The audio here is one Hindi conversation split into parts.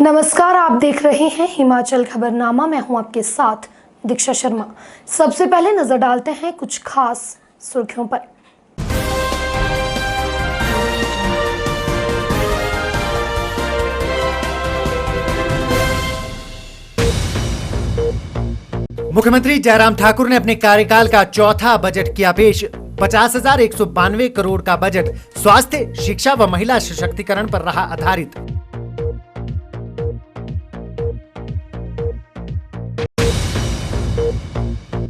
नमस्कार, आप देख रहे हैं हिमाचल खबरनामा। मैं हूं आपके साथ दीक्षा शर्मा। सबसे पहले नजर डालते हैं कुछ खास सुर्खियों पर। मुख्यमंत्री जयराम ठाकुर ने अपने कार्यकाल का चौथा बजट किया पेश। 50,192 करोड़ का बजट स्वास्थ्य, शिक्षा व महिला सशक्तिकरण पर रहा आधारित।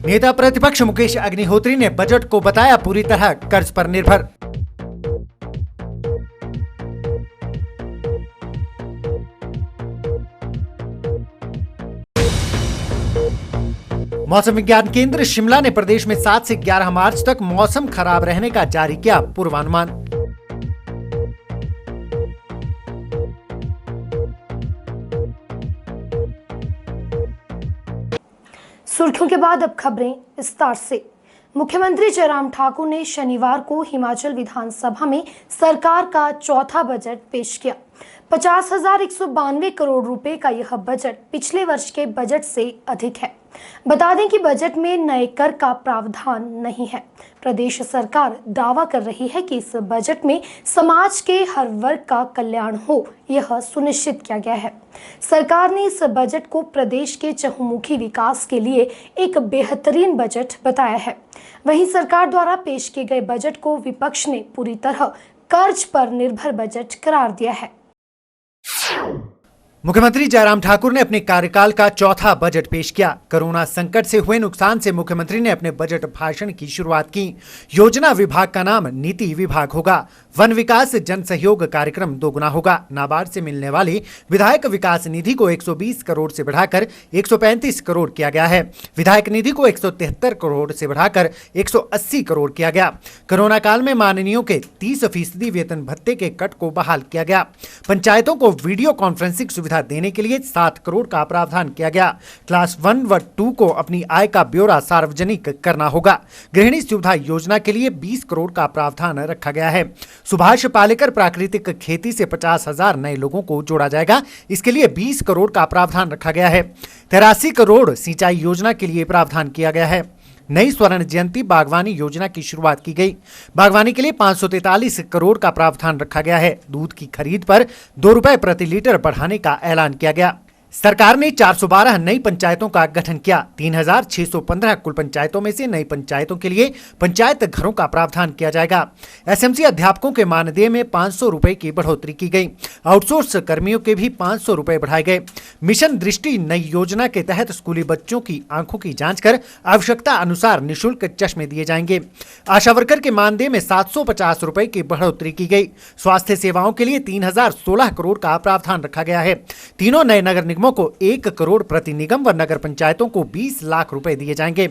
नेता प्रतिपक्ष मुकेश अग्निहोत्री ने बजट को बताया पूरी तरह कर्ज पर निर्भर। मौसम विज्ञान केंद्र शिमला ने प्रदेश में 7 से 11 मार्च तक मौसम खराब रहने का जारी किया पूर्वानुमान। सुर्खियों के बाद अब खबरें विस्तार से। मुख्यमंत्री जयराम ठाकुर ने शनिवार को हिमाचल विधानसभा में सरकार का चौथा बजट पेश किया। 50,192 करोड़ रुपए का यह बजट पिछले वर्ष के बजट से अधिक है। बता दें कि बजट में नए कर का प्रावधान नहीं है। प्रदेश सरकार दावा कर रही है कि इस बजट में समाज के हर वर्ग का कल्याण हो, यह सुनिश्चित किया गया है। सरकार ने इस बजट को प्रदेश के चहुमुखी विकास के लिए एक बेहतरीन बजट बताया है। वहीं सरकार द्वारा पेश किए गए बजट को विपक्ष ने पूरी तरह कर्ज पर निर्भर बजट करार दिया है। मुख्यमंत्री जयराम ठाकुर ने अपने कार्यकाल का चौथा बजट पेश किया। कोरोना संकट से हुए नुकसान से मुख्यमंत्री ने अपने बजट भाषण की शुरुआत की। योजना विभाग का नाम नीति विभाग होगा। वन विकास जन सहयोग कार्यक्रम दोगुना होगा। नाबार्ड से मिलने वाली विधायक विकास निधि को 120 करोड़ से बढ़ाकर 135 करोड़ किया गया है। विधायक निधि को 173 करोड़ से बढ़ाकर 180 करोड़ किया गया। कोरोना काल में माननीयों के 30% वेतन भत्ते के कट को बहाल किया गया। पंचायतों को वीडियो कॉन्फ्रेंसिंग सुविधा देने के लिए 7 करोड़ का प्रावधान किया गया। क्लास 1 व 2 को अपनी आय का ब्यौरा सार्वजनिक करना होगा। गृहिणी सुविधा योजना के लिए 20 करोड़ का प्रावधान रखा गया है। सुभाष पालेकर प्राकृतिक खेती से 50,000 नए लोगों को जोड़ा जाएगा। इसके लिए 20 करोड़ का प्रावधान रखा गया है। 83 करोड़ सिंचाई योजना के लिए प्रावधान किया गया है। नई स्वर्ण जयंती बागवानी योजना की शुरुआत की गई। बागवानी के लिए 543 करोड़ का प्रावधान रखा गया है। दूध की खरीद पर 2 रुपए प्रति लीटर बढ़ाने का ऐलान किया गया। सरकार ने 412 नई पंचायतों का गठन किया। 3,615 कुल पंचायतों में से नई पंचायतों के लिए पंचायत घरों का प्रावधान किया जाएगा। एसएमसी अध्यापकों के मानदेय में 500 रुपए की बढ़ोतरी की गई। आउटसोर्स कर्मियों के भी 500 रुपए बढ़ाए गए। मिशन दृष्टि नई योजना के तहत स्कूली बच्चों की आंखों की जांच कर आवश्यकता अनुसार निःशुल्क चश्मे दिए जाएंगे। आशा वर्कर के मानदेय में 750 रुपए की बढ़ोतरी की गई। स्वास्थ्य सेवाओं के लिए 3,016 करोड़ का प्रावधान रखा गया है। तीनों नए नगर निगमों को 1 करोड़ प्रति निगम व नगर पंचायतों को 20 लाख रुपए दिए जाएंगे।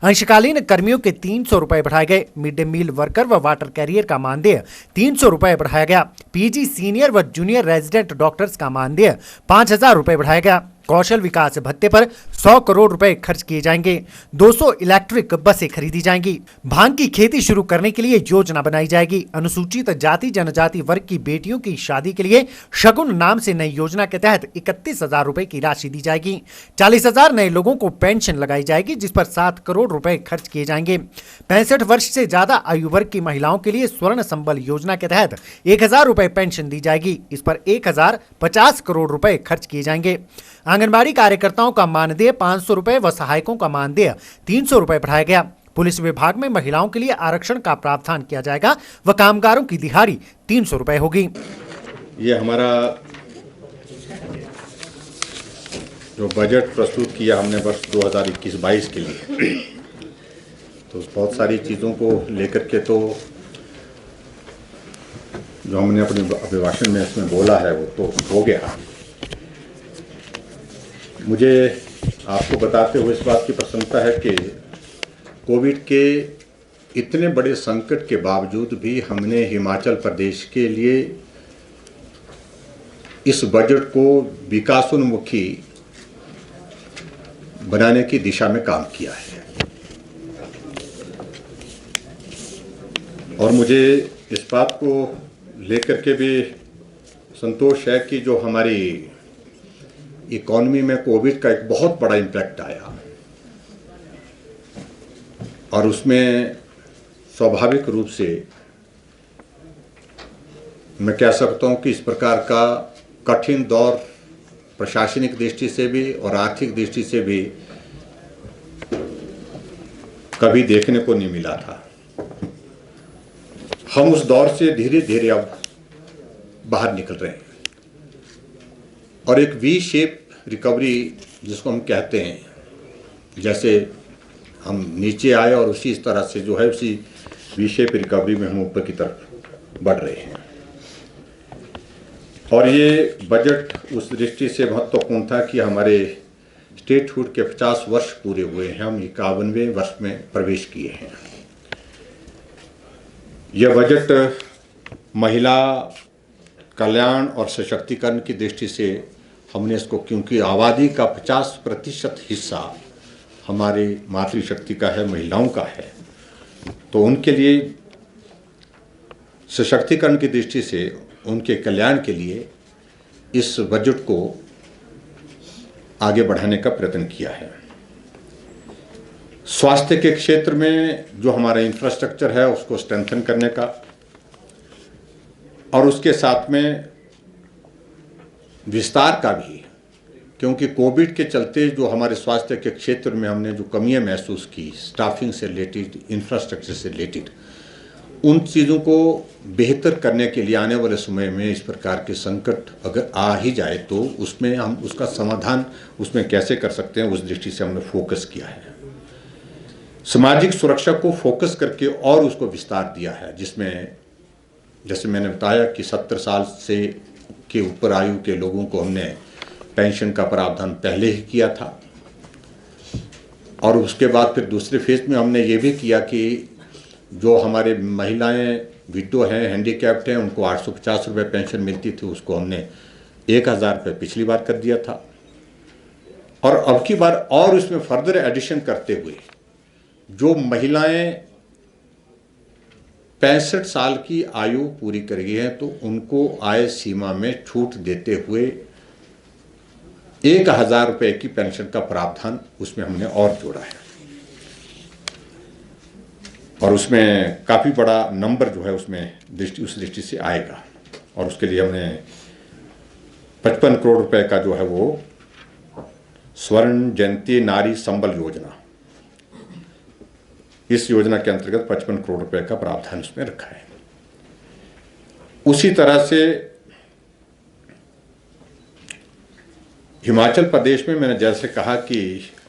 अंशकालीन कर्मियों के 300 रुपए बढ़ाए गए। मिड डे मील वर्कर व वाटर कैरियर का मानदेय 300 रुपए बढ़ाया गया। पीजी सीनियर व जूनियर रेजिडेंट डॉक्टर्स का मानदेय 5,000 रुपए बढ़ाया गया। कौशल विकास भत्ते पर 100 करोड़ रुपए खर्च किए जाएंगे। 200 इलेक्ट्रिक बसें खरीदी जाएंगी। भांग की खेती शुरू करने के लिए योजना बनाई जाएगी। अनुसूचित जाति जनजाति वर्ग की बेटियों की शादी के लिए शगुन नाम से नई योजना के तहत 31,000 रुपए की राशि दी जाएगी। 40,000 नए लोगों को पेंशन लगाई जाएगी, जिस पर 7 करोड़ रुपए खर्च किए जाएंगे। 65 वर्ष से ज्यादा आयु वर्ग की महिलाओं के लिए स्वर्ण संबल योजना के तहत 1,000 रुपए पेंशन दी जाएगी। इस पर 1,050 करोड़ रुपए खर्च किए जाएंगे। आंगनबाड़ी कार्यकर्ताओं का मानदेय 500 रुपए व सहायकों का मानदेय 300 रुपए बढ़ाया गया। पुलिस विभाग में महिलाओं के लिए आरक्षण का प्रावधान किया जाएगा व कामगारों की दिहाड़ी 300 रुपए होगी। ये हमारा जो बजट प्रस्तुत किया हमने वर्ष 2021-22 के लिए, तो बहुत सारी चीज़ों को लेकर के तो जो हमने अपने अभिभाषण में इसमें बोला है वो तो हो गया। मुझे आपको बताते हुए इस बात की प्रसन्नता है कि कोविड के इतने बड़े संकट के बावजूद भी हमने हिमाचल प्रदेश के लिए इस बजट को विकासोन्मुखी बनाने की दिशा में काम किया है। और मुझे इस बात को लेकर के भी संतोष है कि जो हमारी इकोनॉमी में कोविड का एक बहुत बड़ा इम्पैक्ट आया और उसमें स्वाभाविक रूप से मैं कह सकता हूं कि इस प्रकार का कठिन दौर प्रशासनिक दृष्टि से भी और आर्थिक दृष्टि से भी कभी देखने को नहीं मिला था। हम उस दौर से धीरे धीरे अब बाहर निकल रहे हैं और एक वी शेप रिकवरी जिसको हम कहते हैं, जैसे हम नीचे आए और उसी तरह से जो है उसी वी शेप रिकवरी में हम ऊपर की तरफ बढ़ रहे हैं। और ये बजट उस दृष्टि से महत्वपूर्ण था कि हमारे स्टेटहुड के 50 वर्ष पूरे हुए हैं, हम 51वें वर्ष में प्रवेश किए हैं। यह बजट महिला कल्याण और सशक्तिकरण की दृष्टि से हमने इसको, क्योंकि आबादी का 50% हिस्सा हमारी मातृशक्ति का है, महिलाओं का है, तो उनके लिए सशक्तिकरण की दृष्टि से उनके कल्याण के लिए इस बजट को आगे बढ़ाने का प्रयत्न किया है। स्वास्थ्य के क्षेत्र में जो हमारा इंफ्रास्ट्रक्चर है उसको स्ट्रेंथन करने का और उसके साथ में विस्तार का भी, क्योंकि कोविड के चलते जो हमारे स्वास्थ्य के क्षेत्र में हमने जो कमियां महसूस की, स्टाफिंग से रिलेटेड, इंफ्रास्ट्रक्चर से रिलेटेड, उन चीज़ों को बेहतर करने के लिए आने वाले समय में इस प्रकार के संकट अगर आ ही जाए तो उसमें हम उसका समाधान उसमें कैसे कर सकते हैं, उस दृष्टि से हमने फोकस किया है। सामाजिक सुरक्षा को फोकस करके और उसको विस्तार दिया है, जिसमें जैसे मैंने बताया कि 70 साल से के ऊपर आयु के लोगों को हमने पेंशन का प्रावधान पहले ही किया था और उसके बाद फिर दूसरे फेज में हमने ये भी किया कि जो हमारे महिलाएं विडो हैं, हैंडीकैप्ड हैं, उनको 850 रुपये पेंशन मिलती थी, उसको हमने 1000 रुपये पिछली बार कर दिया था और अब की बार और उसमें फर्दर एडिशन करते हुए जो महिलाएं 65 साल की आयु पूरी कर गई हैं तो उनको आय सीमा में छूट देते हुए 1000 रुपये की पेंशन का प्रावधान उसमें हमने और जोड़ा है और उसमें काफ़ी बड़ा नंबर जो है उसमें उस दृष्टि से आएगा और उसके लिए हमने 55 करोड़ रुपए का जो है वो स्वर्ण जयंती नारी संबल योजना, इस योजना के अंतर्गत 55 करोड़ रुपए का प्रावधान उसमें रखा है। उसी तरह से हिमाचल प्रदेश में मैंने जैसे कहा कि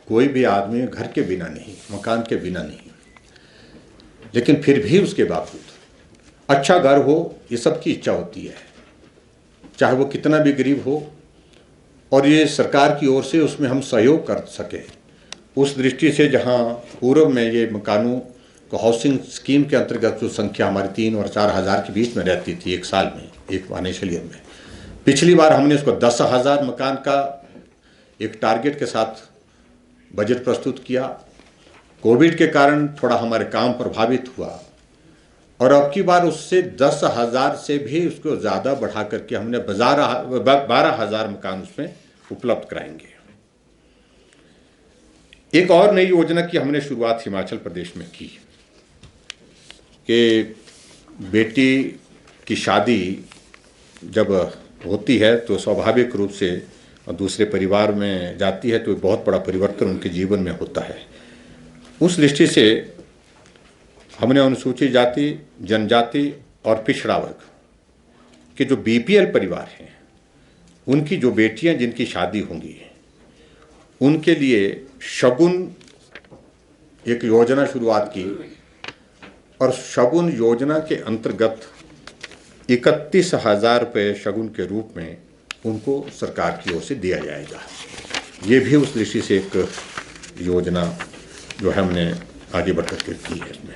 कोई भी आदमी घर के बिना नहीं, मकान के बिना नहीं, लेकिन फिर भी उसके बावजूद अच्छा घर हो, ये सबकी इच्छा होती है, चाहे वो कितना भी गरीब हो, और ये सरकार की ओर से उसमें हम सहयोग कर सकें। उस दृष्टि से जहां पूर्व में ये मकानों को हाउसिंग स्कीम के अंतर्गत जो संख्या हमारी 3 और 4 हज़ार के बीच में रहती थी एक साल में, एक फाइनेंशियल ईयर में, पिछली बार हमने उसको 10,000 मकान का एक टारगेट के साथ बजट प्रस्तुत किया। कोविड के कारण थोड़ा हमारे काम प्रभावित हुआ और अब की बार उससे 10,000 से भी उसको ज़्यादा बढ़ा करके हमने 12,000 मकान उसमें उपलब्ध कराएंगे। एक और नई योजना की हमने शुरुआत हिमाचल प्रदेश में की कि बेटी की शादी जब होती है तो स्वाभाविक रूप से दूसरे परिवार में जाती है तो बहुत बड़ा परिवर्तन उनके जीवन में होता है। उस दृष्टि से हमने अनुसूचित जाति, जनजाति और पिछड़ा वर्ग के जो बीपीएल परिवार हैं, उनकी जो बेटियां जिनकी शादी होंगी, उनके लिए शगुन एक योजना शुरुआत की और शगुन योजना के अंतर्गत 31,000 रुपये शगुन के रूप में उनको सरकार की ओर से दिया जाएगा। ये भी उस दृष्टि से एक योजना जो है हमने आगे बढ़कर के की है इसमें।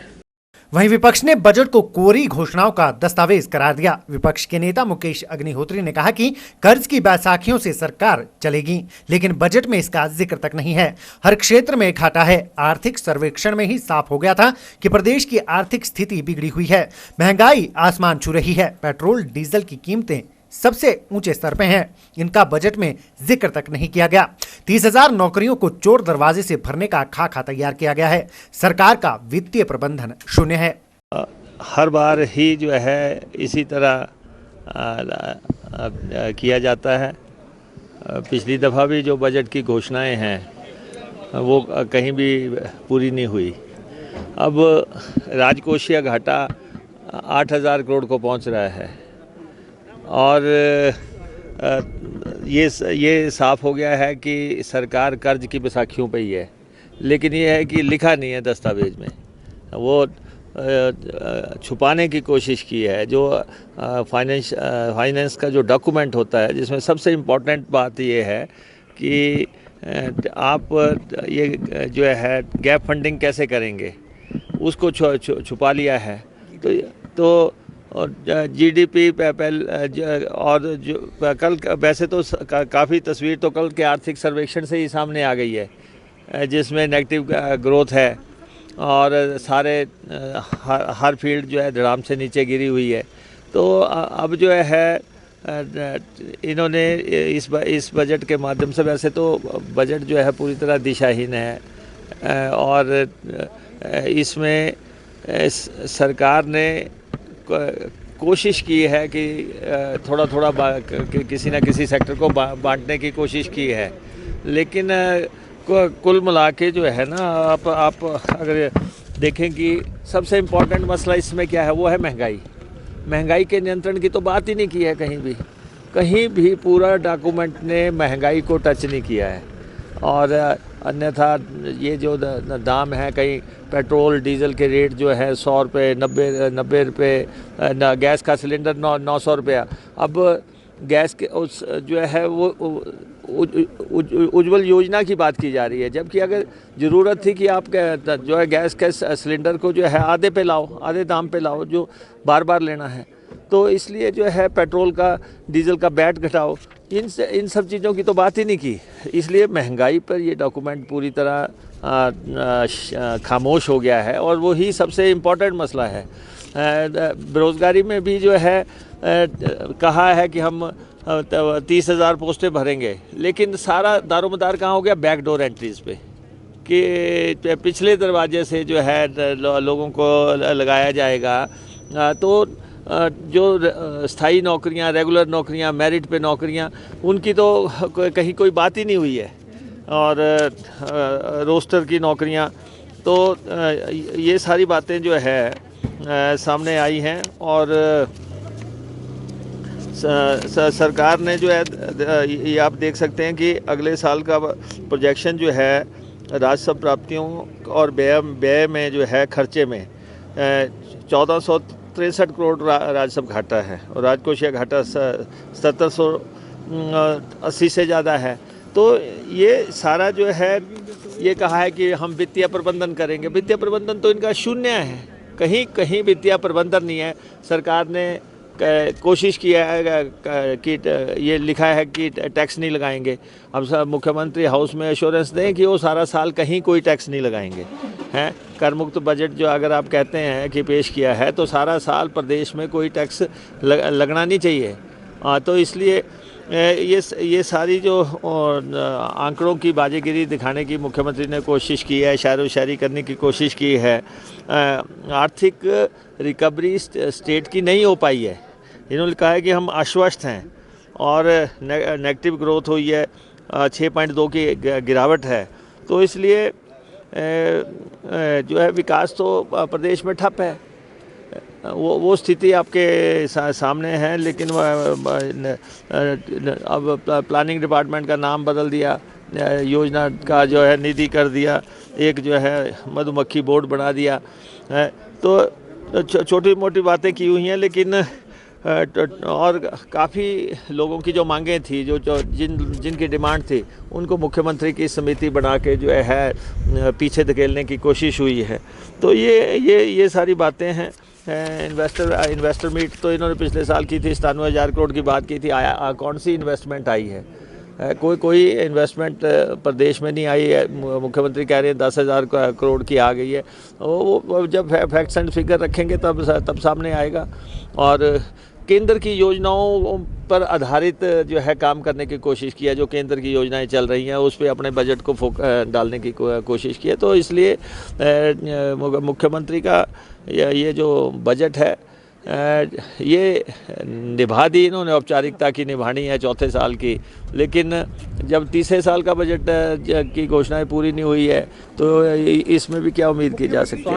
वहीं विपक्ष ने बजट को कोरी घोषणाओं का दस्तावेज करार दिया। विपक्ष के नेता मुकेश अग्निहोत्री ने कहा कि कर्ज की बैसाखियों से सरकार चलेगी, लेकिन बजट में इसका जिक्र तक नहीं है। हर क्षेत्र में घाटा है। आर्थिक सर्वेक्षण में ही साफ हो गया था कि प्रदेश की आर्थिक स्थिति बिगड़ी हुई है। महंगाई आसमान छू रही है। पेट्रोल डीजल की कीमतें सबसे ऊंचे स्तर पे हैं। इनका बजट में जिक्र तक नहीं किया गया। 30,000 नौकरियों को चोर दरवाजे से भरने का खाका तैयार किया गया है। सरकार का वित्तीय प्रबंधन शून्य है। हर बार ही जो है इसी तरह किया जाता है। पिछली दफ़ा भी जो बजट की घोषणाएं हैं वो कहीं भी पूरी नहीं हुई। अब राजकोषीय घाटा 8,000 करोड़ को पहुंच रहा है और ये साफ हो गया है कि सरकार कर्ज की बैसाखियों पे ही है। लेकिन ये है कि लिखा नहीं है दस्तावेज में, वो छुपाने की कोशिश की है। जो फाइनेंस का जो डॉक्यूमेंट होता है, जिसमें सबसे इम्पोर्टेंट बात ये है कि आप ये जो है गैप फंडिंग कैसे करेंगे, उसको छुपा लिया है। तो जीडीपी और जो कल वैसे तो काफ़ी तस्वीर तो कल के आर्थिक सर्वेक्षण से ही सामने आ गई है, जिसमें नेगेटिव ग्रोथ है और सारे हर फील्ड जो है धड़ाम से नीचे गिरी हुई है। तो अब जो है इन्होंने इस बजट के माध्यम से, वैसे तो बजट जो है पूरी तरह दिशाहीन है और इसमें सरकार ने कोशिश की है कि थोड़ा थोड़ा किसी न किसी सेक्टर को बांटने की कोशिश की है। लेकिन कुल मिला के जो है ना, आप अगर देखें कि सबसे इम्पोर्टेंट मसला इसमें क्या है, वो है महंगाई। महंगाई के नियंत्रण की तो बात ही नहीं की है कहीं भी पूरा डॉक्यूमेंट ने महंगाई को टच नहीं किया है। और अन्यथा ये जो दाम है, कहीं पेट्रोल डीजल के रेट जो है 100 रुपये, 90 रुपये, गैस का सिलेंडर 900 रुपया। अब गैस के उस जो है वो उज्ज्वल योजना की बात की जा रही है, जबकि अगर ज़रूरत थी कि आप जो है गैस के सिलेंडर को जो है आधे पे लाओ, आधे दाम पे लाओ, जो बार बार लेना है। तो इसलिए जो है पेट्रोल का, डीजल का वैट घटाओ, इन सब चीज़ों की तो बात ही नहीं की। इसलिए महंगाई पर ये डॉक्यूमेंट पूरी तरह खामोश हो गया है और वही सबसे इम्पोर्टेंट मसला है। बेरोज़गारी में भी जो है कहा है कि हम 30,000 पोस्टें भरेंगे, लेकिन सारा दारोमदार कहाँ हो गया, बैकडोर एंट्रीज़ पे, कि पिछले दरवाजे से जो है लोगों को लगाया जाएगा। तो जो स्थायी नौकरियां, रेगुलर नौकरियां, मेरिट पे नौकरियां, उनकी तो कहीं कोई बात ही नहीं हुई है। और रोस्टर की नौकरियां, तो ये सारी बातें जो है सामने आई हैं। और सरकार ने जो है, ये आप देख सकते हैं कि अगले साल का प्रोजेक्शन जो है राजस्व प्राप्तियों और व्यय में जो है खर्चे में 1463 करोड़ राजस्व घाटा है और राजकोषीय घाटा 1780 से ज़्यादा है। तो ये सारा जो है, ये कहा है कि हम वित्तीय प्रबंधन करेंगे। वित्तीय प्रबंधन तो इनका शून्य है, कहीं वित्तीय प्रबंधन नहीं है। सरकार ने कोशिश किया है कि ये लिखा है कि टैक्स नहीं लगाएंगे। अब मुख्यमंत्री हाउस में एश्योरेंस दें कि वो सारा साल कहीं कोई टैक्स नहीं लगाएंगे, हैं। कर मुक्त बजट जो अगर आप कहते हैं कि पेश किया है, तो सारा साल प्रदेश में कोई टैक्स लगना नहीं चाहिए। तो इसलिए ये सारी जो आंकड़ों की बाजीगिरी दिखाने की मुख्यमंत्री ने कोशिश की है, शायरो शायरी करने की कोशिश की है। आर्थिक रिकवरी स्टेट की नहीं हो पाई है। इन्होंने कहा है कि हम आश्वस्त हैं और नेगेटिव ग्रोथ हुई है, 6.2 की गिरावट है। तो इसलिए जो है विकास तो प्रदेश में ठप है। वो स्थिति आपके सामने है। लेकिन अब प्लानिंग डिपार्टमेंट का नाम बदल दिया, योजना का जो है निधि कर दिया, एक जो है मधुमक्खी बोर्ड बना दिया है। तो छोटी मोटी बातें की हुई हैं, लेकिन और काफ़ी लोगों की जो मांगें थी, जिनकी डिमांड थी, उनको मुख्यमंत्री की समिति बना के जो है पीछे धकेलने की कोशिश हुई है। तो ये सारी बातें हैं। इन्वेस्टर मीट तो इन्होंने पिछले साल की थी, 97,000 करोड़ की बात की थी। कौन सी इन्वेस्टमेंट आई है? कोई इन्वेस्टमेंट प्रदेश में नहीं आई है। मुख्यमंत्री कह रहे हैं 10,000 करोड़ की आ गई है। वो जब फैक्ट्स एंड फिगर रखेंगे तब सामने आएगा। और केंद्र की योजनाओं पर आधारित जो है काम करने की कोशिश की है। जो केंद्र की योजनाएं चल रही हैं उस पे अपने बजट को डालने की कोशिश की है। तो इसलिए मुख्यमंत्री का ये जो बजट है ये निभा दी इन्होंने, औपचारिकता की निभानी है चौथे साल की, लेकिन जब तीसरे साल का बजट की घोषणाएं पूरी नहीं हुई है तो इसमें भी क्या उम्मीद की जा सकती है।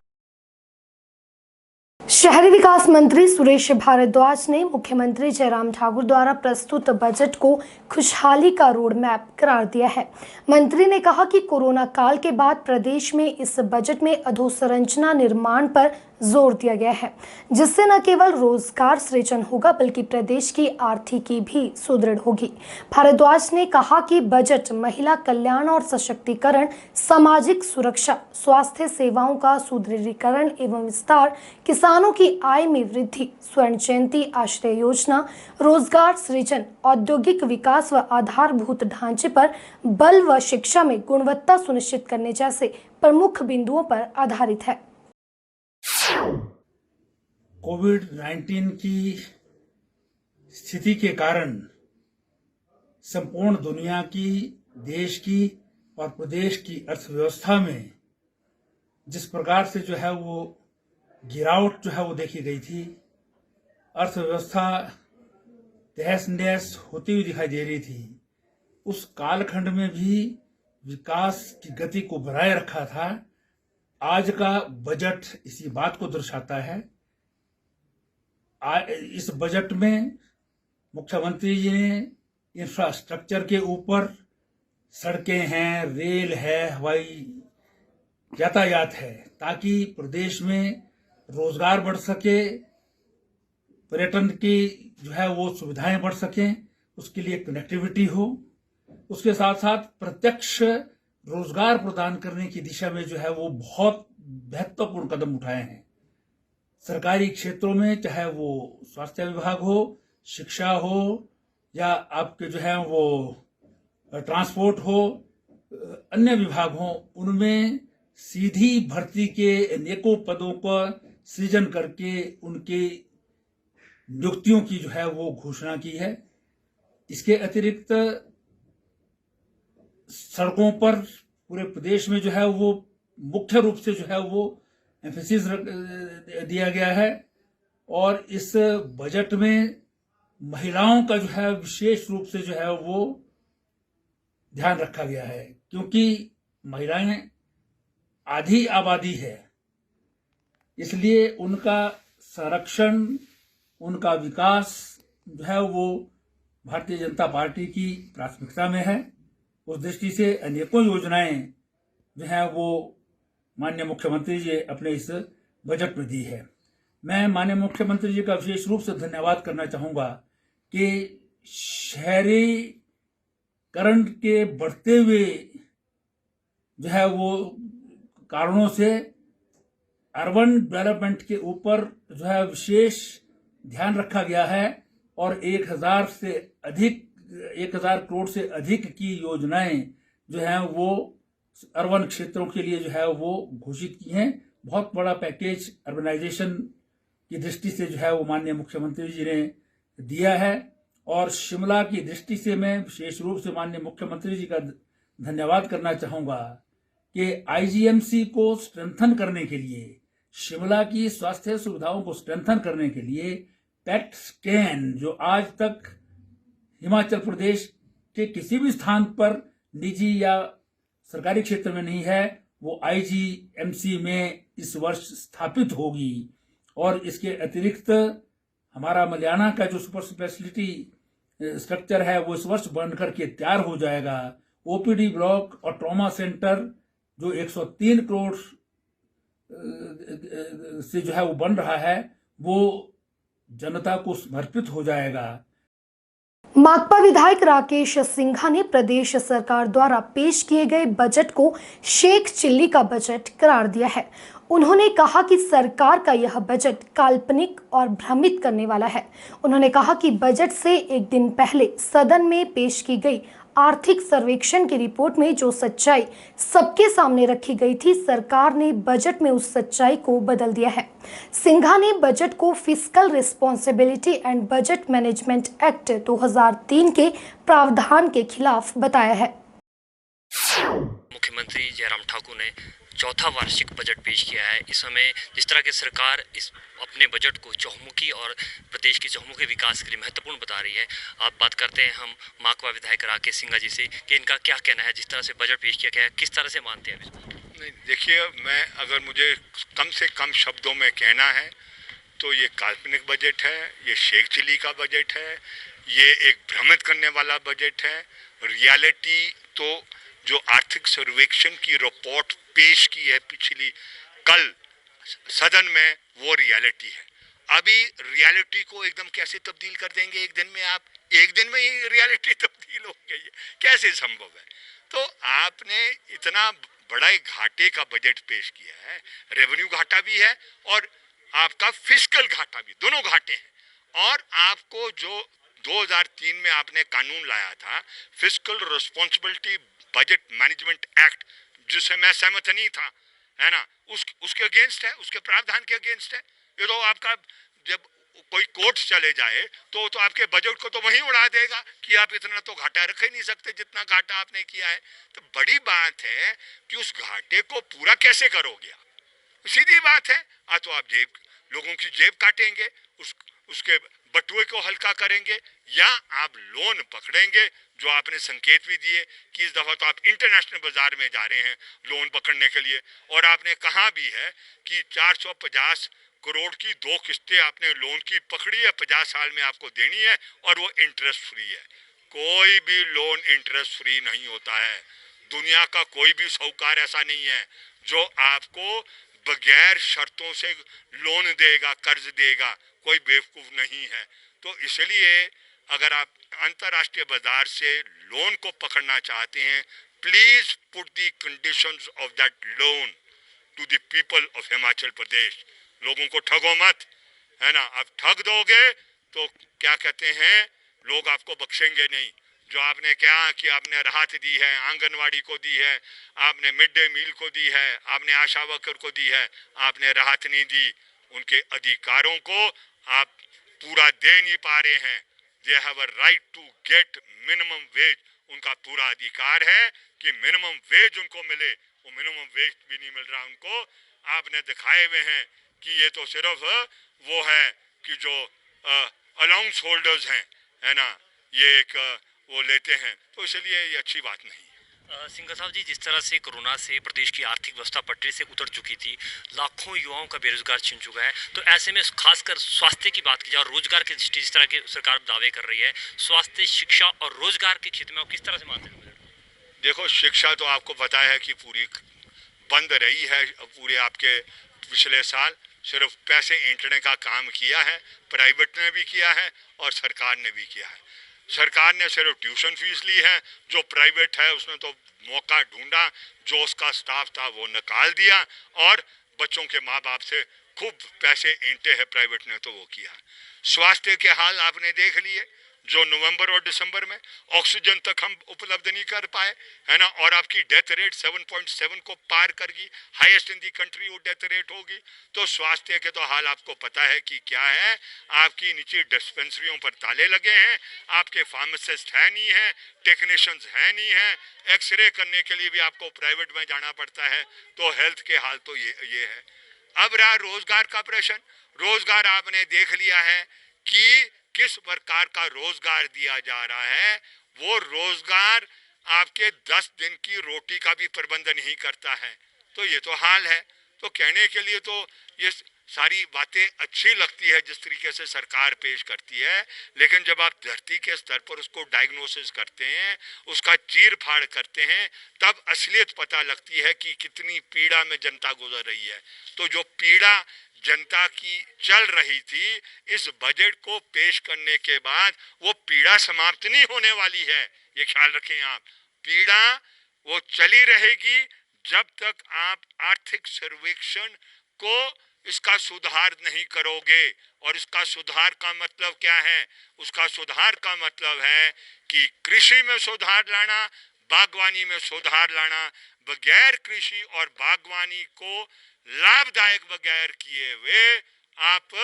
शहरी विकास मंत्री सुरेश भारद्वाज ने मुख्यमंत्री जयराम ठाकुर द्वारा प्रस्तुत बजट को खुशहाली का रोड मैप करार दिया है। मंत्री ने कहा कि कोरोना काल के बाद प्रदेश में इस बजट में अधोसंरचना निर्माण पर जोर दिया गया है, जिससे न केवल रोजगार सृजन होगा बल्कि प्रदेश की आर्थिकी भी सुदृढ़ होगी। भारद्वाज ने कहा कि बजट महिला कल्याण और सशक्तिकरण, सामाजिक सुरक्षा, स्वास्थ्य सेवाओं का सुदृढ़ीकरण एवं विस्तार, किसानों की आय में वृद्धि, स्वर्ण जयंती आश्रय योजना, रोजगार सृजन, औद्योगिक विकास व आधारभूत ढांचे पर बल व शिक्षा में गुणवत्ता सुनिश्चित करने जैसे प्रमुख बिंदुओं पर आधारित है। कोविड-19 की स्थिति के कारण संपूर्ण दुनिया की, देश की और प्रदेश की अर्थव्यवस्था में जिस प्रकार से जो है वो गिरावट जो है वो देखी गई थी, अर्थव्यवस्था तहस नहस होती हुई दिखाई दे रही थी, उस कालखंड में भी विकास की गति को बनाए रखा था। आज का बजट इसी बात को दर्शाता है। इस बजट में मुख्यमंत्री जी ने इंफ्रास्ट्रक्चर के ऊपर, सड़कें हैं, रेल है, हवाई यातायात है, ताकि प्रदेश में रोजगार बढ़ सके, पर्यटन की जो है वो सुविधाएं बढ़ सकें, उसके लिए कनेक्टिविटी हो। उसके साथ साथ प्रत्यक्ष रोजगार प्रदान करने की दिशा में जो है वो बहुत महत्वपूर्ण कदम उठाए हैं। सरकारी क्षेत्रों में, चाहे वो स्वास्थ्य विभाग हो, शिक्षा हो, या आपके जो है वो ट्रांसपोर्ट हो, अन्य विभाग हो, उनमें सीधी भर्ती के अनेकों पदों का सृजन करके उनके नियुक्तियों की जो है वो घोषणा की है। इसके अतिरिक्त सड़कों पर पूरे प्रदेश में जो है वो मुख्य रूप से जो है वो एम्फेसिस दिया गया है, और इस बजट में महिलाओं का जो है विशेष रूप से जो है वो ध्यान रखा गया है, क्योंकि महिलाएं आधी आबादी है, इसलिए उनका संरक्षण, उनका विकास जो है वो भारतीय जनता पार्टी की प्राथमिकता में है। उस दृष्टि से अनेकों योजनाएं जो है वो माननीय मुख्यमंत्री जी अपने इस बजट में दी है। मैं माननीय मुख्यमंत्री जी का विशेष रूप से धन्यवाद करना चाहूँगा कि शहरीकरण के बढ़ते हुए जो है वो कारणों से अर्बन डेवलपमेंट के ऊपर जो है विशेष ध्यान रखा गया है, और 1000 करोड़ से अधिक की योजनाएं जो है वो अर्बन क्षेत्रों के लिए जो है वो घोषित की हैं। बहुत बड़ा पैकेज अर्बनाइजेशन की दृष्टि से जो है वो माननीय मुख्यमंत्री जी ने दिया है, और शिमला की दृष्टि से मैं विशेष रूप से माननीय मुख्यमंत्री जी का धन्यवाद करना चाहूँगा कि आईजीएमसी को स्ट्रेंथन करने के लिए, शिमला की स्वास्थ्य सुविधाओं को स्ट्रेंथन करने के लिए पेट स्कैन, जो आज तक हिमाचल प्रदेश के किसी भी स्थान पर निजी या सरकारी क्षेत्र में नहीं है, वो आईजीएमसी में इस वर्ष स्थापित होगी। और इसके अतिरिक्त हमारा मलियाना का जो सुपर स्पेशलिटी स्ट्रक्चर है वो इस वर्ष बन करके तैयार हो जाएगा। ओपीडी ब्लॉक और ट्रॉमा सेंटर जो 103 करोड़ से जो है वो बन रहा है, वो जनता को समर्पित हो जाएगा। माकपा विधायक राकेश सिंघा ने प्रदेश सरकार द्वारा पेश किए गए बजट को शेख चिल्ली का बजट करार दिया है। उन्होंने कहा कि सरकार का यह बजट काल्पनिक और भ्रमित करने वाला है। उन्होंने कहा कि बजट से एक दिन पहले सदन में पेश की गई आर्थिक सर्वेक्षण की रिपोर्ट में जो सच्चाई सबके सामने रखी गई थी, सरकार ने बजट में उस सच्चाई को बदल दिया है। सिंघा ने बजट को fiscal responsibility and budget management act 2003 के प्रावधान के खिलाफ बताया है। मुख्यमंत्री जयराम ठाकुर ने चौथा वार्षिक बजट पेश किया है। इस समय जिस तरह की सरकार इस अपने बजट को चहुमुखी और प्रदेश के चहुमुखी विकास के लिए महत्वपूर्ण बता रही है। आप बात करते हैं हम माकपा विधायक राकेश सिंघा जी से कि इनका क्या कहना है, जिस तरह से बजट पेश किया गया है, किस तरह से मानते हैं इसको? नहीं, देखिए, मैं अगर मुझे कम से कम शब्दों में कहना है तो ये काल्पनिक बजट है, ये शेख चिली का बजट है, ये एक भ्रमित करने वाला बजट है। रियलिटी तो जो आर्थिक सर्वेक्षण की रिपोर्ट पेश की है पिछली कल सदन में, वो रियलिटी है। अभी रियलिटी को एकदम कैसे तब्दील कर देंगे एक दिन में? आप एक दिन में ही रियलिटी तब्दील हो गई है, कैसे संभव है? तो आपने इतना बड़ा घाटे का बजट पेश किया है, रेवेन्यू घाटा भी है और आपका फिस्कल घाटा भी, दोनों घाटे हैं। और आपको जो 2003 में आपने कानून लाया था, fiscal responsibility budget management act, जिससे मैं सहमत नहीं था, है ना, उसके अगेंस्ट है, उसके प्रावधान के अगेंस्ट है। ये तो आपका, जब कोई कोर्ट चले जाए तो आपके बजट को तो वहीं उड़ा देगा कि आप इतना तो घाटा रख ही नहीं सकते जितना घाटा आपने किया है। तो बड़ी बात है कि उस घाटे को पूरा कैसे करोगे आप? सीधी बात है, तो आप लोगों की जेब काटेंगे, उसके बटुए को हल्का करेंगे, या आप लोन पकड़ेंगे, जो आपने संकेत भी दिए कि इस दफा तो आप इंटरनेशनल बाजार में जा रहे हैं लोन पकड़ने के लिए। और आपने कहा भी है कि 450 करोड़ की 2 किस्तें आपने लोन की पकड़ी है, 50 साल में आपको देनी है, और वो इंटरेस्ट फ्री है। कोई भी लोन इंटरेस्ट फ्री नहीं होता है। दुनिया का कोई भी साहूकार ऐसा नहीं है जो आपको बगैर शर्तों से लोन देगा, कर्ज देगा। कोई बेवकूफ नहीं है। तो इसलिए अगर आप अंतर्राष्ट्रीय बाजार से लोन को पकड़ना चाहते हैं, please put the conditions of that loan to the people of Himachal Pradesh. लोगों को ठगो मत, है ना। आप ठग दोगे तो क्या कहते हैं, लोग आपको बख्शेंगे नहीं। जो आपने क्या कि आपने राहत दी है, आंगनवाड़ी को दी है, आपने मिड डे मील को दी है, आपने आशा वर्कर को दी है, आपने राहत नहीं दी। उनके अधिकारों को आप पूरा दे नहीं पा रहे हैं। They have a right to get minimum wage. उनका पूरा अधिकार है कि मिनिमम वेज उनको मिले। वो मिनिमम वेज भी नहीं मिल रहा उनको। आपने दिखाए हुए हैं कि ये तो सिर्फ वो है कि जो अलाउंस होल्डर्स हैं, है ना, ये एक वो लेते हैं। तो इसलिए ये अच्छी बात नहीं है। सिंघा साहब जी, जिस तरह से कोरोना से प्रदेश की आर्थिक व्यवस्था पटरी से उतर चुकी थी, लाखों युवाओं का बेरोजगार छिन चुका है, तो ऐसे में खासकर स्वास्थ्य की बात की जाए और रोजगार की दृष्टि जिस तरह की सरकार दावे कर रही है, स्वास्थ्य, शिक्षा और रोजगार के क्षेत्र में आप किस तरह से मानते हैं? देखो, शिक्षा तो आपको पता है कि पूरी बंद रही है। पूरे आपके पिछले साल सिर्फ पैसे ऐंठने का काम किया है, प्राइवेट ने भी किया है और सरकार ने भी किया है। सरकार ने सिर्फ ट्यूशन फीस ली है, जो प्राइवेट है उसने तो मौका ढूंढा, जो उसका स्टाफ था वो निकाल दिया और बच्चों के माँ बाप से खूब पैसे ऐंठे हैं प्राइवेट ने, तो वो किया। स्वास्थ्य के हाल आपने देख लिए, जो नवंबर और दिसंबर में ऑक्सीजन तक हम उपलब्ध नहीं कर पाए, है ना, और आपकी डेथ रेट 7.7 को पार कर गई, हाईएस्ट इन दी कंट्री वो डेथ रेट होगी। तो स्वास्थ्य के तो हाल आपको पता है कि क्या है। आपकी नीचे डिस्पेंसरियों पर ताले लगे हैं, आपके फार्मासिस्ट है नहीं है, टेक्नीशियंस है नहीं है, एक्सरे करने के लिए भी आपको प्राइवेट में जाना पड़ता है। तो हेल्थ के हाल तो ये है। अब रहा रोजगार का प्रश्न। रोजगार आपने देख लिया है कि किस प्रकार का रोजगार दिया जा रहा है। वो रोजगार आपके 10 दिन की रोटी का भी प्रबंध नहीं करता है। तो ये तो हाल है। तो कहने के लिए तो ये सारी बातें अच्छी लगती है जिस तरीके से सरकार पेश करती है, लेकिन जब आप धरती के स्तर पर उसको डायग्नोसिस करते हैं, उसका चीर फाड़ करते हैं, तब असलियत पता लगती है कि कितनी पीड़ा में जनता गुजर रही है। तो जो पीड़ा जनता की चल रही थी, इस बजट को पेश करने के बाद वो पीड़ा समाप्त नहीं होने वाली है। ये ख्याल रखें आप, पीड़ा वो चली रहेगी जब तक आप आर्थिक सर्वेक्षण को इसका सुधार नहीं करोगे, और इसका सुधार का मतलब क्या है? उसका सुधार का मतलब है कि कृषि में सुधार लाना, बागवानी में सुधार लाना। बगैर कृषि और बागवानी को लाभदायक बगैर किए हुए आप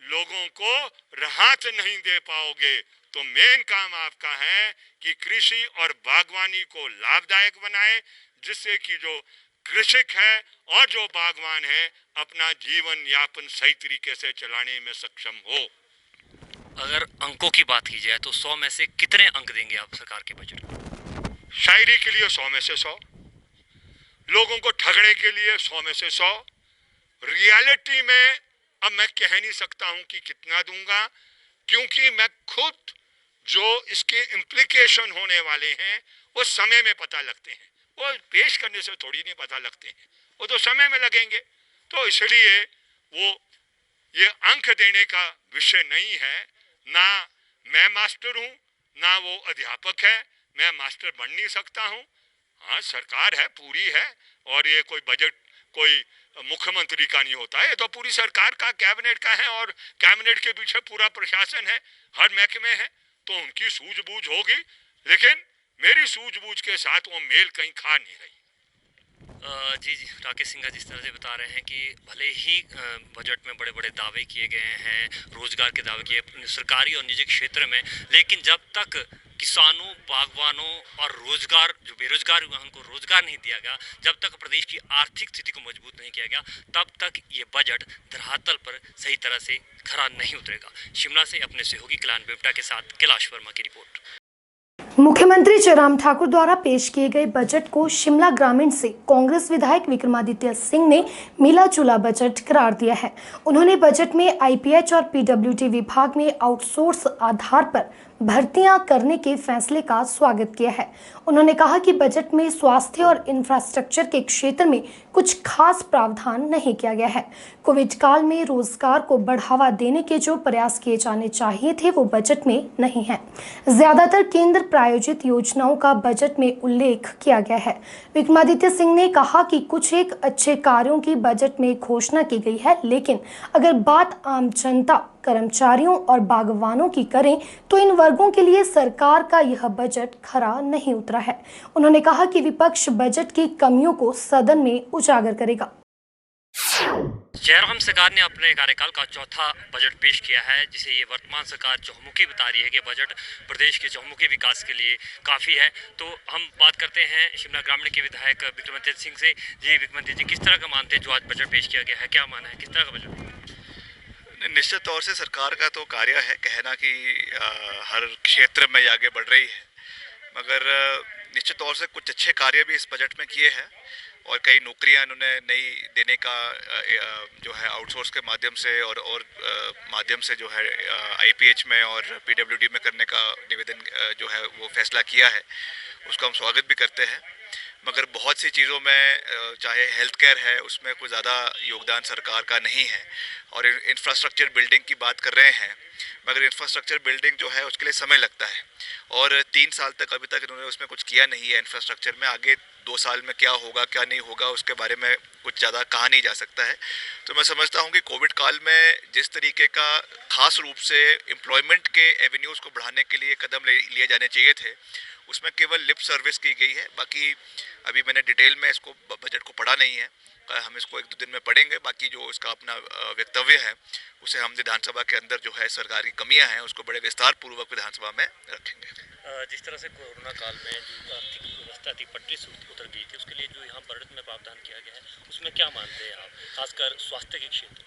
लोगों को राहत नहीं दे पाओगे। तो मेन काम आपका है कि कृषि और बागवानी को लाभदायक बनाए, जिससे कि जो कृषक है और जो बागवान है अपना जीवन यापन सही तरीके से चलाने में सक्षम हो। अगर अंकों की बात की जाए तो 100 में से कितने अंक देंगे आप सरकार के बजट को? शायरी के लिए 100 में से 100, लोगों को ठगने के लिए 100 में से 100। रियलिटी में अब मैं कह नहीं सकता हूं कि कितना दूंगा, क्योंकि मैं खुद जो इसके इम्प्लीकेशन होने वाले हैं वो समय में पता लगते हैं, वो पेश करने से थोड़ी नहीं पता लगते हैं, वो तो समय में लगेंगे। तो इसलिए वो ये अंक देने का विषय नहीं है। ना मैं मास्टर हूँ ना वो अध्यापक है, मैं मास्टर बन नहीं सकता हूँ। हाँ, सरकार है, पूरी है, और ये कोई बजट कोई मुख्यमंत्री का नहीं होता है, ये तो पूरी सरकार का, कैबिनेट का है, और कैबिनेट के पीछे पूरा प्रशासन है, हर महकमे है, तो उनकी सूझबूझ होगी। लेकिन मेरी सूझबूझ के साथ वो मेल कहीं खा नहीं रही। जी जी, राकेश सिंह जिस तरह से बता रहे हैं कि भले ही बजट में बड़े बड़े दावे किए गए हैं, रोजगार के दावे किए सरकारी और निजी क्षेत्र में, लेकिन जब तक किसानों, बागवानों और रोजगार जो बेरोजगार हुए उनको रोजगार नहीं दिया गया, जब तक प्रदेश की आर्थिक स्थिति को मजबूत नहीं किया गया, तब तक ये बजट धरातल पर सही तरह से खरा नहीं उतरेगा। शिमला से अपने सहयोगी कल्याण बेवटा के साथ कैलाश वर्मा की रिपोर्ट। मुख्यमंत्री जयराम ठाकुर द्वारा पेश किए गए बजट को शिमला ग्रामीण से कांग्रेस विधायक विक्रमादित्य सिंह ने मिला जुला बजट करार दिया है। उन्होंने बजट में आईपीएच और पीडब्ल्यूडी विभाग में आउटसोर्स आधार पर भर्तियां करने के फैसले का स्वागत किया है। उन्होंने कहा कि बजट में स्वास्थ्य और इंफ्रास्ट्रक्चर के क्षेत्र में कुछ खास प्रावधान नहीं किया गया है। कोविड काल में रोजगार को बढ़ावा देने के जो प्रयास किए जाने चाहिए थे वो बजट में नहीं है। ज्यादातर केंद्र प्रायोजित योजनाओं का बजट में उल्लेख किया गया है। विक्रमादित्य सिंह ने कहा कि कुछ एक अच्छे कार्यों की बजट में घोषणा की गई है, लेकिन अगर बात आम जनता, कर्मचारियों और बागवानों की करें तो इन वर्गों के लिए सरकार का यह बजट खरा नहीं उतरा है। उन्होंने कहा कि विपक्ष बजट की कमियों को सदन में उजागर करेगा। जयराम सरकार ने अपने कार्यकाल का चौथा बजट पेश किया है, जिसे ये वर्तमान सरकार चहुमुखी बता रही है कि बजट प्रदेश के चहुमुखी विकास के लिए काफ़ी है। तो हम बात करते हैं शिमला ग्रामीण के विधायक विक्रमादित्य सिंह से। जी विक्रमादित्य जी, किस तरह का मानते हैं जो आज बजट पेश किया गया है, क्या माना है, किस तरह का बजट? निश्चित तौर से सरकार का तो कार्य है कहना कि हर क्षेत्र में आगे बढ़ रही है, मगर निश्चित तौर से कुछ अच्छे कार्य भी इस बजट में किए हैं, और कई नौकरियां इन्होंने नई देने का जो है आउटसोर्स के माध्यम से और माध्यम से जो है आईपीएच में और पीडब्ल्यूडी में करने का निवेदन जो है वो फैसला किया है, उसका हम स्वागत भी करते हैं। मगर बहुत सी चीज़ों में चाहे हेल्थ केयर है उसमें कोई ज़्यादा योगदान सरकार का नहीं है, और इंफ्रास्ट्रक्चर बिल्डिंग की बात कर रहे हैं, मगर इंफ्रास्ट्रक्चर बिल्डिंग जो है उसके लिए समय लगता है, और 3 साल तक अभी तक इन्होंने उसमें कुछ किया नहीं है इंफ्रास्ट्रक्चर में। आगे 2 साल में क्या होगा क्या नहीं होगा उसके बारे में कुछ ज़्यादा कहा नहीं जा सकता है। तो मैं समझता हूँ कि कोविड काल में जिस तरीके का खास रूप से एम्प्लॉयमेंट के एवेन्यूज़ को बढ़ाने के लिए कदम लिए जाने चाहिए थे, उसमें केवल लिप सर्विस की गई है। बाकी अभी मैंने डिटेल में इसको बजट को पढ़ा नहीं है, हम इसको 1-2 दिन में पढ़ेंगे। बाकी जो इसका अपना वक्तव्य है उसे हम विधानसभा के अंदर जो है सरकार की कमियां हैं उसको बड़े विस्तार पूर्वक विधानसभा में रखेंगे। जिस तरह से कोरोना काल में जो आर्थिक व्यवस्था थी पटरी से उतर गई थी, उसके लिए जो यहाँ बजट में प्रावधान किया गया है उसमें क्या मानते हैं आप, खासकर स्वास्थ्य के क्षेत्र?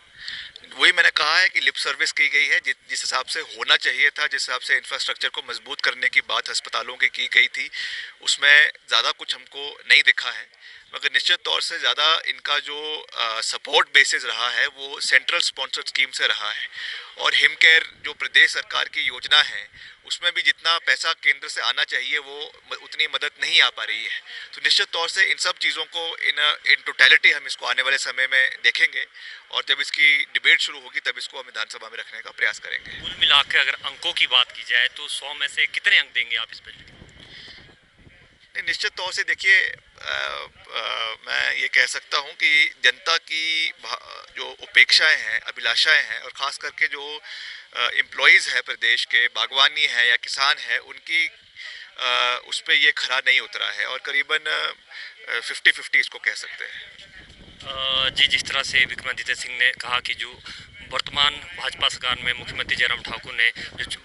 वही मैंने कहा है कि लिप सर्विस की गई है, जिस हिसाब से होना चाहिए था, जिस हिसाब से इंफ्रास्ट्रक्चर को मजबूत करने की बात अस्पतालों की गई थी, उसमें ज़्यादा कुछ हमको नहीं दिखा है। मगर निश्चित तौर से ज़्यादा इनका जो सपोर्ट बेसिस रहा है वो सेंट्रल स्पॉन्सर्ड स्कीम से रहा है, और हिम केयर जो प्रदेश सरकार की योजना है उसमें भी जितना पैसा केंद्र से आना चाहिए वो उतनी मदद नहीं आ पा रही है। तो निश्चित तौर से इन सब चीज़ों को इन टोटलिटी हम इसको आने वाले समय में देखेंगे, और जब इसकी डिबेट शुरू होगी तब इसको हम विधानसभा में रखने का प्रयास करेंगे। कुल मिलाकर अगर अंकों की बात की जाए तो 100 में से कितने अंक देंगे आप इस बजट? निश्चित तौर से देखिए, मैं ये कह सकता हूँ कि जनता की जो उपेक्षाएं हैं, अभिलाषाएं हैं, और ख़ास करके जो एम्प्लॉयज़ है प्रदेश के, बागवानी है या किसान है, उनकी उस पर ये खरा नहीं उतरा है और करीबन 50-50 इसको कह सकते हैं। जी, जिस तरह से विक्रमादित्य सिंह ने कहा कि जो वर्तमान भाजपा सरकार में मुख्यमंत्री जयराम ठाकुर ने जो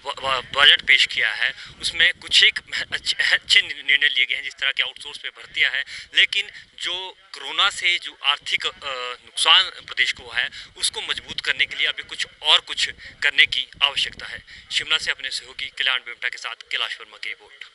बजट पेश किया है उसमें कुछ एक अच्छे निर्णय लिए गए हैं, जिस तरह की आउटसोर्स पे भर्तियां हैं, लेकिन जो कोरोना से जो आर्थिक नुकसान प्रदेश को है उसको मजबूत करने के लिए अभी कुछ करने की आवश्यकता है। शिमला से अपने सहयोगी कल्याण बेमटा के साथ कैलाश वर्मा की रिपोर्ट।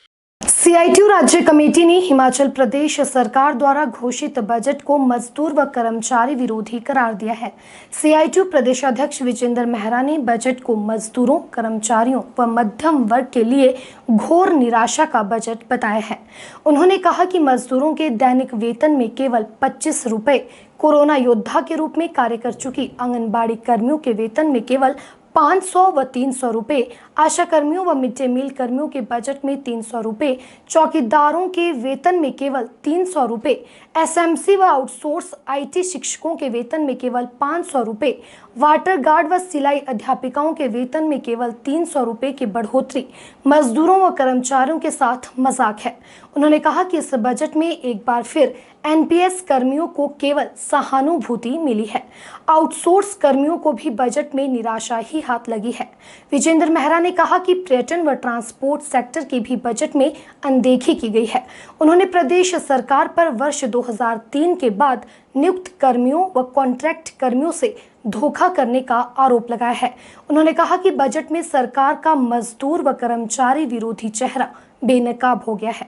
सीआईटीयू राज्य कमेटी ने हिमाचल प्रदेश सरकार द्वारा घोषित बजट को मजदूर व कर्मचारी विरोधी करार दिया है। सीआईटीयू प्रदेशाध्यक्ष विजेंद्र मेहरा ने बजट को मजदूरों, कर्मचारियों व मध्यम वर्ग के लिए घोर निराशा का बजट बताया है। उन्होंने कहा कि मजदूरों के दैनिक वेतन में केवल 25 रुपए, कोरोना योद्धा के रूप में कार्य कर चुकी आंगनबाड़ी कर्मियों के वेतन में केवल 500 व 300 रुपए, आशा कर्मियों व मिड डे मील कर्मियों के बजट में 300 रुपए, चौकीदारों के वेतन में केवल 300 रुपए, एसएमसी व आउटसोर्स आईटी शिक्षकों के वेतन में केवल 500 रुपए, वाटर गार्ड व सिलाई अध्यापिकाओं के वेतन में केवल 300 रुपए की बढ़ोतरी मजदूरों व कर्मचारियों के साथ मजाक है। उन्होंने कहा कि इस बजट में एक बार फिर एनपीएस कर्मियों को केवल सहानुभूति मिली है। आउटसोर्स कर्मियों को भी बजट में निराशा ही हाथ लगी है। विजेंद्र मेहरा ने कहा कि पर्यटन व ट्रांसपोर्ट सेक्टर की भी बजट में अनदेखी की गई है। उन्होंने प्रदेश सरकार पर वर्ष 2003 के बाद नियुक्त कर्मियों व कॉन्ट्रैक्ट कर्मियों से धोखा करने का आरोप लगाया है। उन्होंने कहा कि बजट में सरकार का मजदूर व कर्मचारी विरोधी चेहरा बेनकाब हो गया है।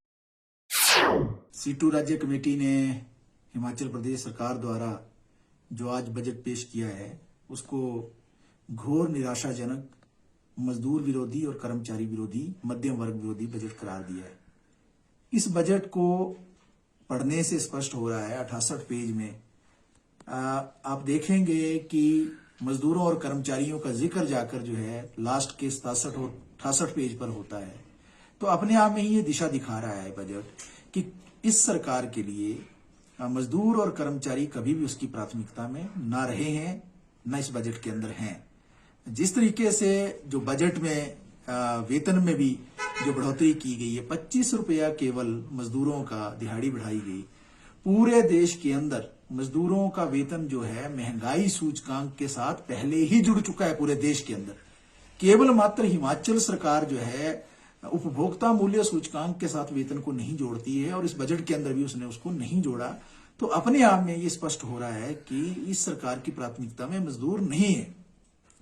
सीटू राज्य कमेटी ने हिमाचल प्रदेश सरकार द्वारा जो आज बजट पेश किया है उसको घोर निराशाजनक, मजदूर विरोधी और कर्मचारी विरोधी, मध्यम वर्ग विरोधी बजट करार दिया है। इस बजट को पढ़ने से स्पष्ट हो रहा है, 68 पेज में आप देखेंगे कि मजदूरों और कर्मचारियों का जिक्र जाकर जो है लास्ट के 67 और 68 पेज पर होता है। तो अपने आप में ही ये दिशा दिखा रहा है बजट कि इस सरकार के लिए मजदूर और कर्मचारी कभी भी उसकी प्राथमिकता में ना रहे हैं, न इस बजट के अंदर हैं। जिस तरीके से जो बजट में वेतन में भी जो बढ़ोतरी की गई है, 25 रुपया केवल मजदूरों का दिहाड़ी बढ़ाई गई। पूरे देश के अंदर मजदूरों का वेतन जो है महंगाई सूचकांक के साथ पहले ही जुड़ चुका है पूरे देश के अंदर। केवल मात्र हिमाचल सरकार जो है उपभोक्ता मूल्य सूचकांक के साथ वेतन को नहीं जोड़ती है और इस बजट के अंदर भी उसने उसको नहीं जोड़ा। तो अपने आप में ये स्पष्ट हो रहा है कि इस सरकार की प्राथमिकता में मजदूर नहीं है।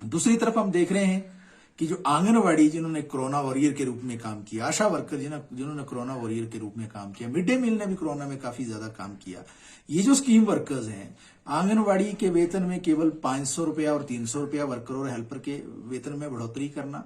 दूसरी तरफ हम देख रहे हैं कि जो आंगनवाड़ी जिन्होंने कोरोना वॉरियर के रूप में काम किया, आशा वर्कर जिन्होंने कोरोना वॉरियर के रूप में काम किया, मिड डे मील ने भी कोरोना में काफी ज्यादा काम किया, ये जो स्कीम वर्कर्स हैं, आंगनवाड़ी के वेतन में केवल 500 रुपया और 300 रुपया वर्कर और हेल्पर के वेतन में बढ़ोतरी करना,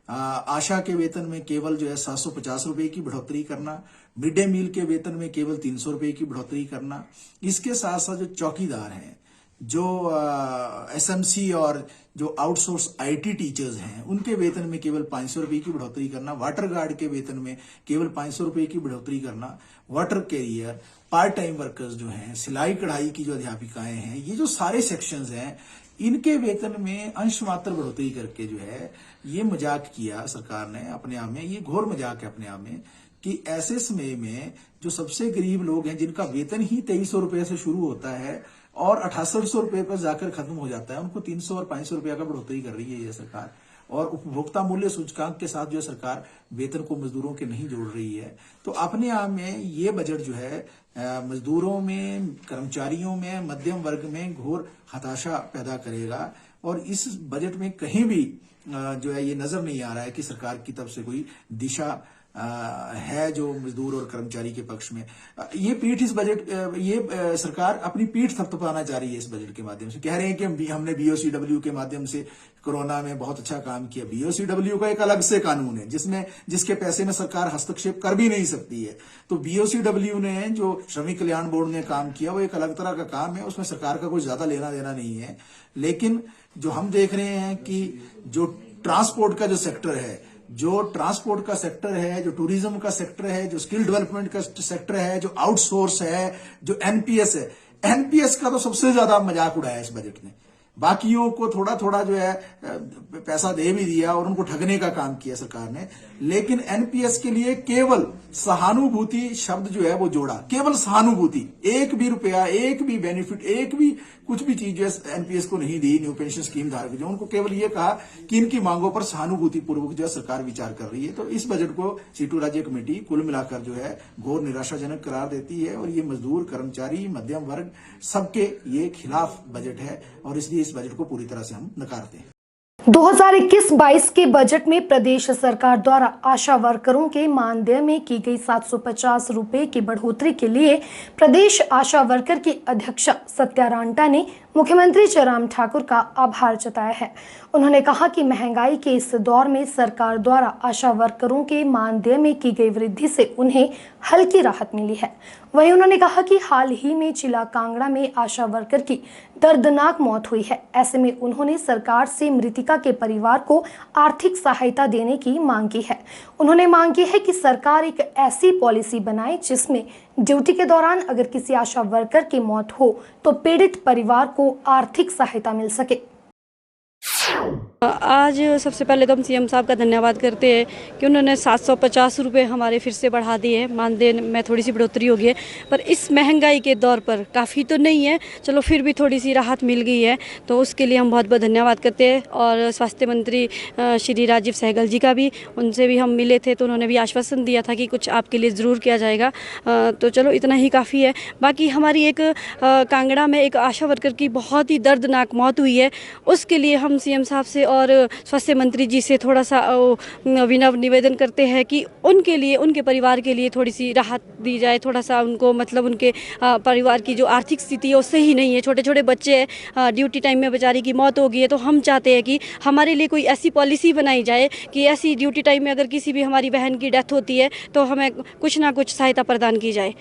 आशा के वेतन में केवल जो है 750 रुपए की बढ़ोतरी करना, मिड डे मील के वेतन में केवल 300 रुपए की बढ़ोतरी करना। इसके साथ साथ जो चौकीदार हैं, जो एसएमसी और जो आउटसोर्स आईटी टीचर्स हैं, उनके वेतन में केवल 500 रुपए की बढ़ोतरी करना, वाटर गार्ड के वेतन में केवल 500 रुपए की बढ़ोतरी करना, water career, part time workers जो हैं, सिलाई कढ़ाई की जो अध्यापिकाएं हैं, ये जो सारे सेक्शंस हैं, इनके वेतन में अंश मात्र बढ़ोतरी करके जो है ये मजाक किया सरकार ने अपने आप में। ये घोर मजाक है अपने आप में कि ऐसे समय में जो सबसे गरीब लोग हैं, जिनका वेतन ही 2300 रुपए से शुरू होता है और 6800 रुपए पर जाकर खत्म हो जाता है, उनको 300 और 500 रुपया का बढ़ोतरी कर रही है ये सरकार। और उपभोक्ता मूल्य सूचकांक के साथ जो सरकार वेतन को मजदूरों के नहीं जोड़ रही है। तो अपने आप में ये बजट जो है मजदूरों में, कर्मचारियों में, मध्यम वर्ग में घोर हताशा पैदा करेगा। और इस बजट में कहीं भी जो है ये नजर नहीं आ रहा है कि सरकार की तरफ से कोई दिशा है जो मजदूर और कर्मचारी के पक्ष में। ये पीठ इस बजट ये सरकार अपनी पीठ थपथपाना चाह रही है इस बजट के माध्यम से। कह रहे हैं कि हमने बीओसीडब्ल्यू के माध्यम से कोरोना में बहुत अच्छा काम किया। बीओसीडब्ल्यू का एक अलग से कानून है जिसके पैसे में सरकार हस्तक्षेप कर भी नहीं सकती है। तो बीओसीडब्ल्यू ने जो श्रमिक कल्याण बोर्ड ने काम किया वो एक अलग तरह का काम है, उसमें सरकार का कोई ज्यादा लेना देना नहीं है। लेकिन जो हम देख रहे हैं कि जो ट्रांसपोर्ट का जो सेक्टर है, जो ट्रांसपोर्ट का सेक्टर है, जो टूरिज्म का सेक्टर है, जो स्किल डेवलपमेंट का सेक्टर है, जो आउटसोर्स है, जो एनपीएस है, एनपीएस का तो सबसे ज्यादा मजाक उड़ाया इस बजट ने। बाकियों को थोड़ा थोड़ा जो है पैसा दे भी दिया और उनको ठगने का काम किया सरकार ने, लेकिन एनपीएस के लिए केवल सहानुभूति शब्द जो है वो जोड़ा, केवल सहानुभूति। एक भी रुपया, एक भी बेनिफिट, एक भी कुछ भी चीज जो है एनपीएस को नहीं दी, न्यू पेंशन स्कीम धारक जो, उनको केवल ये कहा कि इनकी मांगों पर सहानुभूति पूर्वक जो है सरकार विचार कर रही है। तो इस बजट को सीटू राज्य कमेटी कुल मिलाकर जो है घोर निराशाजनक करार देती है और ये मजदूर, कर्मचारी, मध्यम वर्ग सबके ये खिलाफ बजट है और इसलिए इस बजट को पूरी तरह से हम नकारते हैं। 2021-22 के बजट में प्रदेश सरकार द्वारा आशा वर्करों के मानदेय में की गई 750 रुपए की बढ़ोतरी के लिए प्रदेश आशा वर्कर की अध्यक्षा सत्या रांटा ने मुख्यमंत्री जयराम ठाकुर का आभार जताया है। उन्होंने कहा कि महंगाई के इस दौर में सरकार द्वारा आशा वर्करों के मानदेय में की गई वृद्धि से उन्हें हल्की राहत मिली है। वहीं उन्होंने कहा कि हाल ही में जिला कांगड़ा में आशा वर्कर की दर्दनाक मौत हुई है। ऐसे में उन्होंने सरकार से मृतिका के परिवार को आर्थिक सहायता देने की मांग की है। उन्होंने मांग की है कि सरकार एक ऐसी पॉलिसी बनाए जिसमें ड्यूटी के दौरान अगर किसी आशा वर्कर की मौत हो तो पीड़ित परिवार को आर्थिक सहायता मिल सके। आज सबसे पहले तो हम सीएम साहब का धन्यवाद करते हैं कि उन्होंने 750 रुपये हमारे फिर से बढ़ा दिए हैं। मानदेय में थोड़ी सी बढ़ोतरी हो गई है, पर इस महंगाई के दौर पर काफ़ी तो नहीं है, चलो फिर भी थोड़ी सी राहत मिल गई है, तो उसके लिए हम बहुत बहुत धन्यवाद करते हैं। और स्वास्थ्य मंत्री श्री राजीव सहगल जी का भी, उनसे भी हम मिले थे तो उन्होंने भी आश्वासन दिया था कि कुछ आपके लिए ज़रूर किया जाएगा। तो चलो इतना ही काफ़ी है। बाकी हमारी एक कांगड़ा में एक आशा वर्कर की बहुत ही दर्दनाक मौत हुई है, उसके लिए हम सीएम साहब से और स्वास्थ्य मंत्री जी से थोड़ा सा विनम्र निवेदन करते हैं कि उनके लिए, उनके परिवार के लिए थोड़ी सी राहत दी जाए। थोड़ा सा उनको मतलब उनके परिवार की जो आर्थिक स्थिति है वो सही नहीं है, छोटे छोटे बच्चे हैं, ड्यूटी टाइम में बेचारी की मौत हो गई है। तो हम चाहते हैं कि हमारे लिए कोई ऐसी पॉलिसी बनाई जाए कि ऐसी ड्यूटी टाइम में अगर किसी भी हमारी बहन की डेथ होती है तो हमें कुछ ना कुछ सहायता प्रदान की जाए।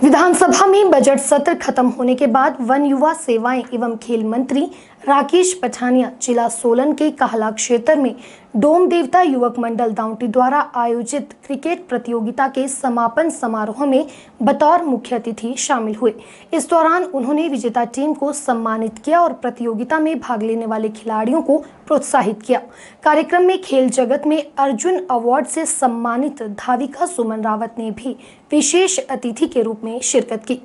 विधानसभा में बजट सत्र खत्म होने के बाद वन युवा सेवाएं एवं खेल मंत्री राकेश पठानिया जिला सोलन के कहला क्षेत्र में डोम देवता युवक मंडल दाउंटी द्वारा आयोजित क्रिकेट प्रतियोगिता के समापन समारोह में बतौर मुख्य अतिथि शामिल हुए। इस दौरान उन्होंने विजेता टीम को सम्मानित किया और प्रतियोगिता में भाग लेने वाले खिलाड़ियों को प्रोत्साहित किया। कार्यक्रम में खेल जगत में अर्जुन अवार्ड से सम्मानित धाविका सुमन रावत ने भी विशेष अतिथि के रूप में शिरकत की।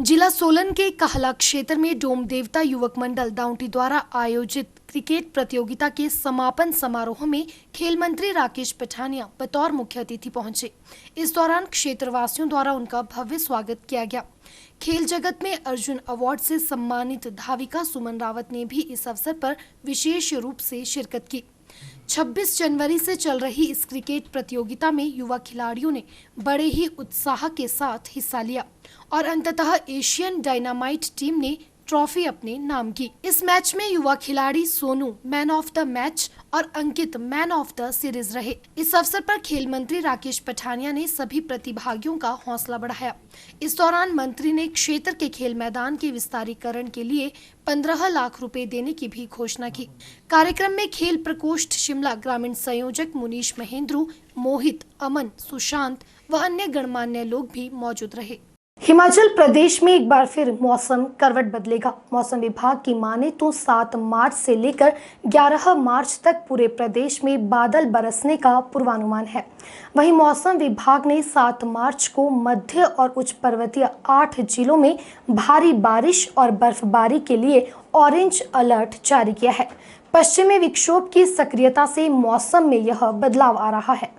जिला सोलन के कहला क्षेत्र में डोम देवता युवक मंडल दाउंटी द्वारा आयोजित क्रिकेट प्रतियोगिता के समापन समारोह में खेल मंत्री राकेश पठानिया बतौर मुख्य अतिथि पहुंचे। इस दौरान क्षेत्रवासियों द्वारा उनका भव्य स्वागत किया गया। खेल जगत में अर्जुन अवार्ड से सम्मानित धाविका सुमन रावत ने भी इस अवसर पर विशेष रूप से शिरकत की। 26 जनवरी से चल रही इस क्रिकेट प्रतियोगिता में युवा खिलाड़ियों ने बड़े ही उत्साह के साथ हिस्सा लिया और अंततः एशियन डायनामाइट टीम ने ट्रॉफी अपने नाम की। इस मैच में युवा खिलाड़ी Sonu man of the match और अंकित मैन ऑफ द सीरीज रहे। इस अवसर पर खेल मंत्री राकेश पठानिया ने सभी प्रतिभागियों का हौसला बढ़ाया। इस दौरान मंत्री ने क्षेत्र के खेल मैदान के विस्तारीकरण के लिए 15 लाख रुपए देने की भी घोषणा की। कार्यक्रम में खेल प्रकोष्ठ शिमला ग्रामीण संयोजक मुनीश महेंद्रू, मोहित, अमन, सुशांत व अन्य गणमान्य लोग भी मौजूद रहे। हिमाचल प्रदेश में एक बार फिर मौसम करवट बदलेगा। मौसम विभाग की माने तो 7 मार्च से लेकर 11 मार्च तक पूरे प्रदेश में बादल बरसने का पूर्वानुमान है। वहीं मौसम विभाग ने 7 मार्च को मध्य और उच्च पर्वतीय 8 जिलों में भारी बारिश और बर्फबारी के लिए ऑरेंज अलर्ट जारी किया है। पश्चिमी विक्षोभ की सक्रियता से मौसम में यह बदलाव आ रहा है।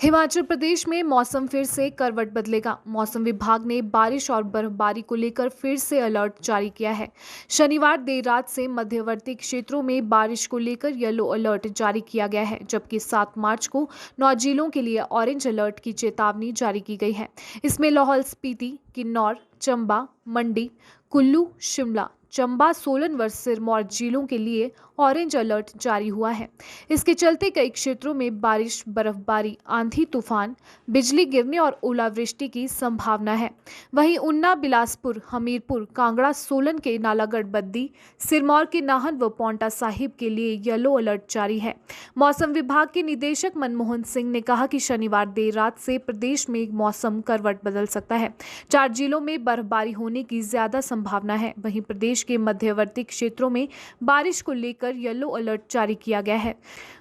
हिमाचल प्रदेश में मौसम फिर से करवट बदलेगा। मौसम विभाग ने बारिश और बर्फबारी को लेकर फिर से अलर्ट जारी किया है। शनिवार देर रात से मध्यवर्ती क्षेत्रों में बारिश को लेकर येलो अलर्ट जारी किया गया है, जबकि 7 मार्च को 9 जिलों के लिए ऑरेंज अलर्ट की चेतावनी जारी की गई है। इसमें लाहौल स्पीति, किन्नौर, चंबा, मंडी, कुल्लू, शिमला, चंबा, सोलन व सिरमौर जिलों के लिए ऑरेंज अलर्ट जारी हुआ है। इसके चलते कई क्षेत्रों में बारिश, बर्फबारी, आंधी तूफान, बिजली गिरने और ओलावृष्टि की संभावना है। वहीं उन्ना, बिलासपुर, हमीरपुर, कांगड़ा, सोलन के नालागढ़ बद्दी, सिरमौर के नाहन व पांवटा साहिब के लिए येलो अलर्ट जारी है। मौसम विभाग के निदेशक मनमोहन सिंह ने कहा कि शनिवार देर रात से प्रदेश में मौसम करवट बदल सकता है। 4 जिलों में बर्फबारी होने की ज्यादा संभावना है। वहीं प्रदेश के मध्यवर्ती क्षेत्रों में बारिश को लेकर येलो अलर्ट जारी किया गया है।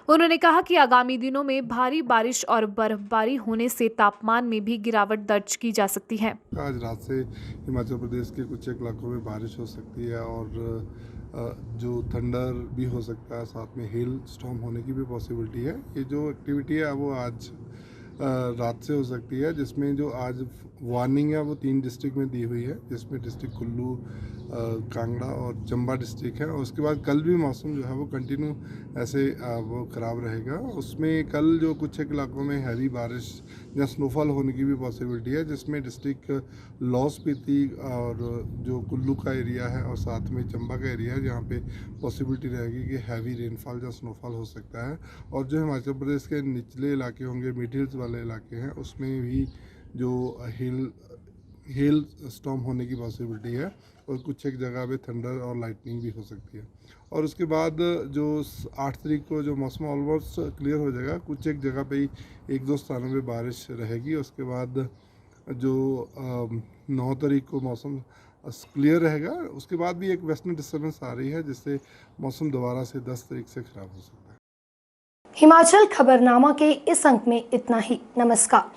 उन्होंने कहा कि आगामी दिनों में भारी बारिश और बर्फबारी होने से तापमान में भी गिरावट दर्ज की जा सकती है। आज रात से हिमाचल प्रदेश के कुछ एक इलाकों में बारिश हो सकती है और जो थंडर भी हो सकता है, साथ में हेल स्टॉर्म होने की भी पॉसिबिलिटी है। ये जो एक्टिविटी है वो आज रात से हो सकती है, जिसमें जो आज वार्निंग है वो 3 डिस्ट्रिक्ट में दी हुई है, जिसमें डिस्ट्रिक्ट कुल्लू, कांगड़ा और चंबा डिस्ट्रिक्ट है। और उसके बाद कल भी मौसम जो है वो कंटिन्यू ऐसे वो ख़राब रहेगा। उसमें कल जो कुछ एक इलाकों में हैवी बारिश या स्नोफॉल होने की भी पॉसिबिलिटी है, जिसमें डिस्ट्रिक्ट लाहौल स्पीति और जो कुल्लू का एरिया है और साथ में चंबा का एरिया है, जहाँ पे पॉसिबिलिटी रहेगी कि हैवी रेनफॉल या स्नोफॉल हो सकता है। और जो हिमाचल प्रदेश के निचले इलाके होंगे, मिड हिल्स वाले इलाके हैं, उसमें भी जो हेल स्टॉर्म होने की पॉसिबिलिटी है और कुछ एक जगह पे थंडर और लाइटनिंग भी हो सकती है। और उसके बाद जो 8 तारीख को जो मौसम ऑलमोस्ट क्लियर हो जाएगा, कुछ एक जगह पे ही 1-2 स्थानों पे बारिश रहेगी। उसके बाद जो 9 तारीख को मौसम क्लियर रहेगा। उसके बाद भी एक वेस्टर्न डिस्टर्बेंस आ रही है, जिससे मौसम दोबारा से 10 तारीख से ख़राब हो सकता है। हिमाचल खबरनामा के इस अंक में इतना ही। नमस्कार।